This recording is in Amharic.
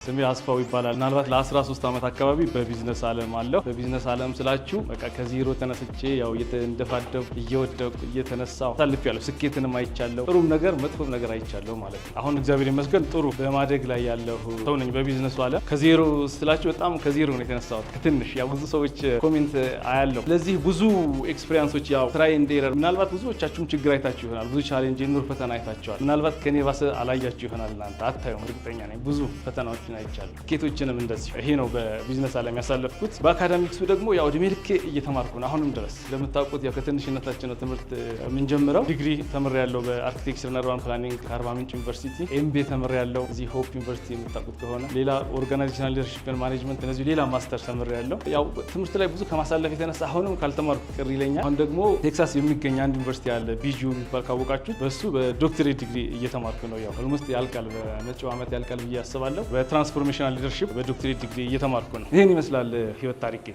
ስሜ አስፋው ይባላል። ምናልባት ለ13 ዓመት አካባቢ በቢዝነስ ዓለም አለው። በቢዝነስ ዓለም ስላችሁ በቃ ከዜሮ ተነስቼ ያው እየተንደፋደው እየወደቁ እየተነሳው ታልፌያለሁ። ስኬትንም አይቻለሁ፣ ጥሩም ነገር መጥፎም ነገር አይቻለሁ ማለት ነው። አሁን እግዚአብሔር ይመስገን ጥሩ በማደግ ላይ ያለው ሰው ነኝ። በቢዝነሱ ዓለም ከዜሮ ስላችሁ በጣም ከዜሮ ነው የተነሳሁት። ከትንሽ ያው ብዙ ሰዎች ኮሜንት አያለሁ። ለዚህ ብዙ ኤክስፒሪየንሶች ያው ትራይ ኤንድ ኤረር። ምናልባት ብዙዎቻችሁም ችግር አይታችሁ ይሆናል። ብዙ ቻሌንጅ ኑር ፈተና አይታችኋል። ምናልባት ከኔ ባሰ አላያችሁ ይሆናል። እናንተ አታዩም፣ እርግጠኛ ነኝ። ብዙ ፈተናዎች አይቻለሁ። ስኬቶችንም እንደዚህ ይሄ ነው በቢዝነስ ዓለም ያሳለፍኩት። በአካዳሚክሱ ደግሞ ያው እድሜ ልክ እየተማርኩ ነው አሁንም ድረስ። ለምታውቁት ያው ከትንሽነታችን ነው ትምህርት የምንጀምረው። ዲግሪ ተምሬያለሁ በአርኪቴክቸር እና አርባን ፕላኒንግ ከአርባ ምንጭ ዩኒቨርሲቲ። ኤምቢኤ ተምሬያለሁ እዚህ ሆፕ ዩኒቨርሲቲ የምታውቁት ከሆነ። ሌላ ኦርጋናይዜሽናል ሊደርሺፕ ኤንድ ማኔጅመንት እነዚህ ሌላ ማስተር ተምሬያለሁ። ያው ትምህርት ላይ ብዙ ከማሳለፍ የተነሳ አሁንም ካልተማርኩ ቅር ይለኛል። አሁን ደግሞ ቴክሳስ የሚገኝ አንድ ዩኒቨርሲቲ አለ ቢጂዩ የሚባል ካወቃችሁ፣ በሱ በዶክትሬት ዲግሪ እየተማርኩ ነው። ያው ኦልሞስት ያልቃል፣ በመጪው ዓመት ያልቃል ብዬ አስባለሁ። ትራንስፎርሜሽናል ሊደርሺፕ በዶክትሬት ዲግሪ እየተማርኩ ነው። ይህን ይመስላል ህይወት ታሪኬ።